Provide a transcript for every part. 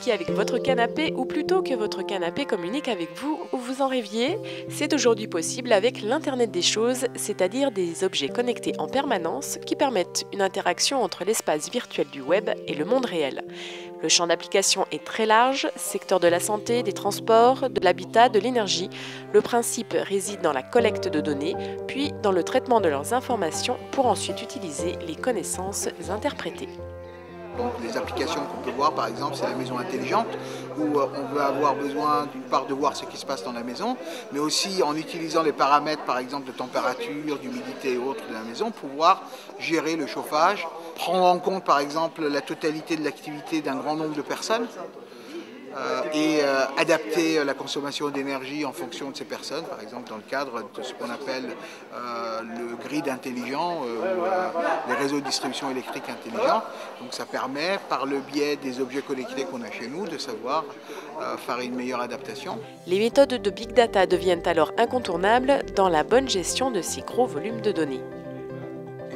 communiquer avec votre canapé ou plutôt que votre canapé communique avec vous ou vous en rêviez, c'est aujourd'hui possible avec l'Internet des choses, c'est-à-dire des objets connectés en permanence qui permettent une interaction entre l'espace virtuel du web et le monde réel. Le champ d'application est très large, secteur de la santé, des transports, de l'habitat, de l'énergie. Le principe réside dans la collecte de données, puis dans le traitement de leurs informations pour ensuite utiliser les connaissances interprétées. Donc les applications qu'on peut voir, par exemple, c'est la maison intelligente, où on veut avoir besoin d'une part de voir ce qui se passe dans la maison, mais aussi en utilisant les paramètres, par exemple, de température, d'humidité et autres de la maison, pouvoir gérer le chauffage, prendre en compte, par exemple, la totalité de l'activité d'un grand nombre de personnes, et adapter la consommation d'énergie en fonction de ces personnes, par exemple dans le cadre de ce qu'on appelle le grid intelligent, les réseaux de distribution électrique intelligents. Donc ça permet, par le biais des objets connectés qu'on a chez nous, de savoir faire une meilleure adaptation. Les méthodes de Big Data deviennent alors incontournables dans la bonne gestion de ces gros volumes de données.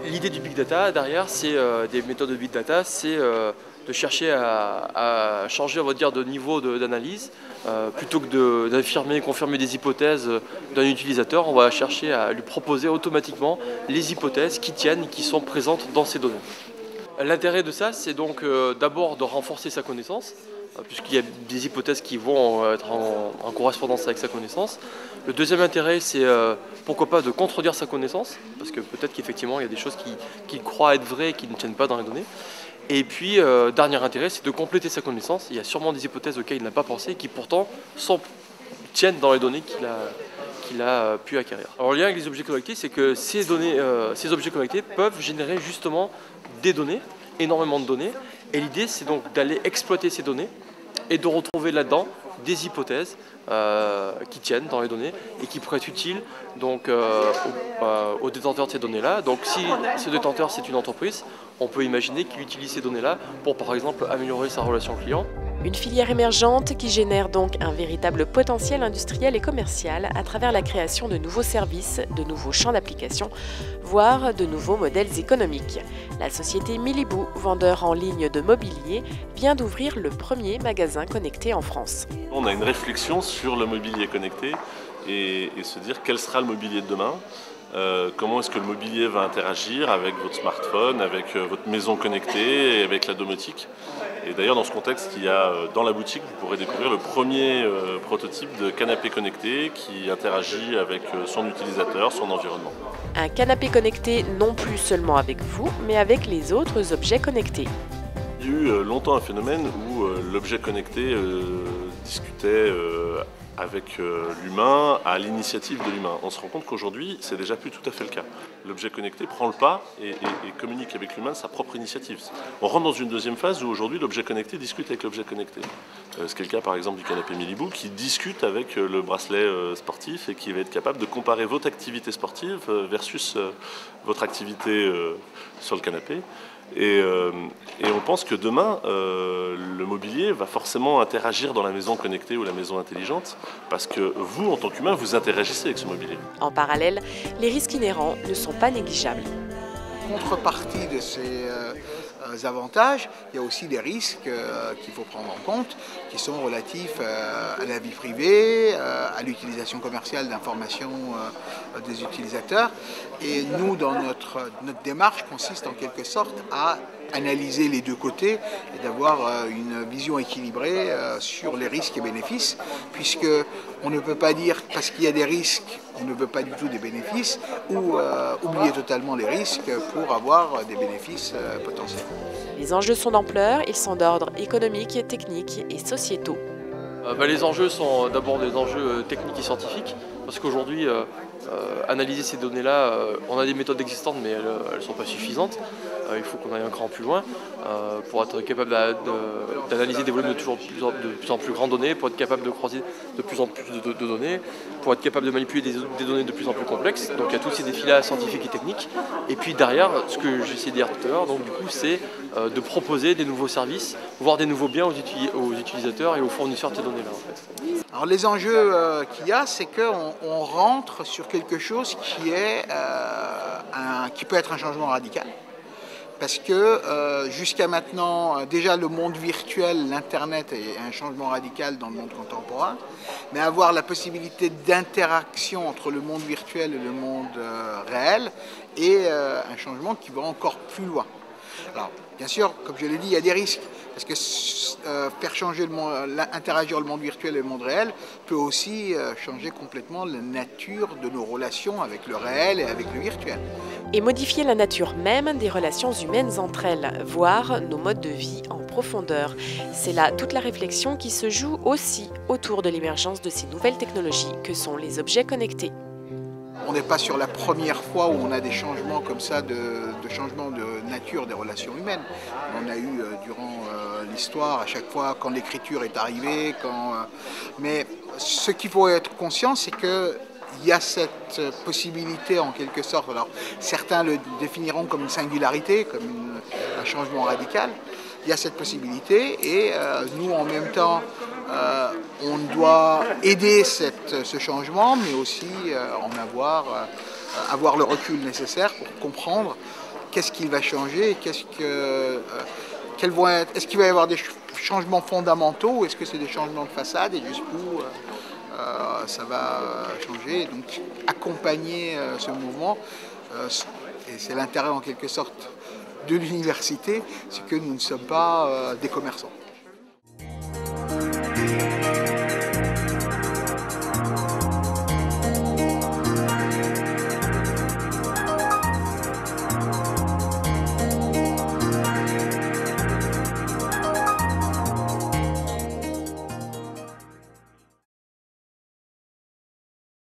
L'idée du Big Data, derrière, c'est des méthodes de Big Data, c'est de chercher à changer, on va dire, de niveau d'analyse. Plutôt que d'affirmer, confirmer des hypothèses d'un utilisateur, on va chercher à lui proposer automatiquement les hypothèses qui tiennent et qui sont présentes dans ces données. L'intérêt de ça, c'est donc d'abord de renforcer sa connaissance, puisqu'il y a des hypothèses qui vont être en correspondance avec sa connaissance. Le deuxième intérêt, c'est pourquoi pas de contredire sa connaissance, parce que peut-être qu'effectivement il y a des choses qu'il croit être vraies et qui ne tiennent pas dans les données. Et puis, dernier intérêt, c'est de compléter sa connaissance. Il y a sûrement des hypothèses auxquelles il n'a pas pensé et qui pourtant tiennent dans les données qu'il a pu acquérir. Alors, le lien avec les objets connectés, c'est que ces objets connectés peuvent générer justement des données, énormément de données. Et l'idée, c'est donc d'aller exploiter ces données et de retrouver là-dedans des hypothèses qui tiennent dans les données et qui pourraient être utiles donc, aux détenteurs de ces données-là. Donc si ce détenteur c'est une entreprise, on peut imaginer qu'il utilise ces données-là pour par exemple améliorer sa relation client. Une filière émergente qui génère donc un véritable potentiel industriel et commercial à travers la création de nouveaux services, de nouveaux champs d'application, voire de nouveaux modèles économiques. La société Miliboo, vendeur en ligne de mobilier, vient d'ouvrir le premier magasin connecté en France. On a une réflexion sur le mobilier connecté et se dire quel sera le mobilier de demain. Comment est-ce que le mobilier va interagir avec votre smartphone, avec votre maison connectée et avec la domotique. Et d'ailleurs dans ce contexte, il y a dans la boutique, vous pourrez découvrir le premier prototype de canapé connecté qui interagit avec son utilisateur, son environnement. Un canapé connecté non plus seulement avec vous, mais avec les autres objets connectés. Il y a eu longtemps un phénomène où l'objet connecté discutait avec l'humain à l'initiative de l'humain. On se rend compte qu'aujourd'hui, c'est déjà plus tout à fait le cas. L'objet connecté prend le pas et communique avec l'humain de sa propre initiative. On rentre dans une deuxième phase où aujourd'hui l'objet connecté discute avec l'objet connecté. C'est le cas par exemple du canapé Miliboo qui discute avec le bracelet sportif et qui va être capable de comparer votre activité sportive versus votre activité sur le canapé. Et on pense que demain, le mobilier va forcément interagir dans la maison connectée ou la maison intelligente parce que vous, en tant qu'humain, vous interagissez avec ce mobilier. En parallèle, les risques inhérents ne sont pas négligeables. Contrepartie de ces avantages, il y a aussi des risques qu'il faut prendre en compte, qui sont relatifs à la vie privée, à l'utilisation commerciale d'informations des utilisateurs. Et nous, dans notre démarche, consiste en quelque sorte à analyser les deux côtés et d'avoir une vision équilibrée sur les risques et bénéfices, puisque on ne peut pas dire parce qu'il y a des risques, on ne veut pas du tout des bénéfices, ou oublier totalement les risques pour avoir des bénéfices potentiels. Les enjeux sont d'ampleur, ils sont d'ordre économique, technique et sociétaux. Les enjeux sont d'abord des enjeux techniques et scientifiques, parce qu'aujourd'hui, analyser ces données-là, on a des méthodes existantes, mais elles ne sont pas suffisantes. Il faut qu'on aille un cran plus loin pour être capable d'analyser des volumes de plus en plus grandes données, pour être capable de croiser de plus en plus de données, pour être capable de manipuler des données de plus en plus complexes. Donc il y a tous ces défis-là scientifiques et techniques. Et puis derrière, ce que j'ai essayé de dire tout à l'heure, donc du coup, c'est de proposer des nouveaux services, voire des nouveaux biens aux utilisateurs et aux fournisseurs de ces données-là. En fait. Alors les enjeux qu'il y a, c'est qu'on rentre sur quelque chose qui peut être un changement radical, Parce que jusqu'à maintenant, déjà le monde virtuel, l'Internet est un changement radical dans le monde contemporain, mais avoir la possibilité d'interaction entre le monde virtuel et le monde réel est un changement qui va encore plus loin. Alors, bien sûr, comme je l'ai dit, il y a des risques, parce que faire changer interagir le monde virtuel et le monde réel peut aussi changer complètement la nature de nos relations avec le réel et avec le virtuel. Et modifier la nature même des relations humaines entre elles, voire nos modes de vie en profondeur. C'est là toute la réflexion qui se joue aussi autour de l'émergence de ces nouvelles technologies que sont les objets connectés. On n'est pas sur la première fois où on a des changements comme ça, de changement de nature des relations humaines. On a eu durant l'histoire, à chaque fois, quand l'écriture est arrivée. Mais ce qu'il faut être conscient, c'est qu'il y a cette possibilité en quelque sorte. Alors, certains le définiront comme une singularité, comme un changement radical. Il y a cette possibilité et nous, en même temps, on doit aider ce changement, mais aussi avoir le recul nécessaire pour comprendre qu'est-ce qu'il va changer, est-ce qu'il va y avoir des changements fondamentaux, ou est-ce que c'est des changements de façade et jusqu'où ça va changer. Donc accompagner ce mouvement, et c'est l'intérêt en quelque sorte de l'université, c'est que nous ne sommes pas des commerçants.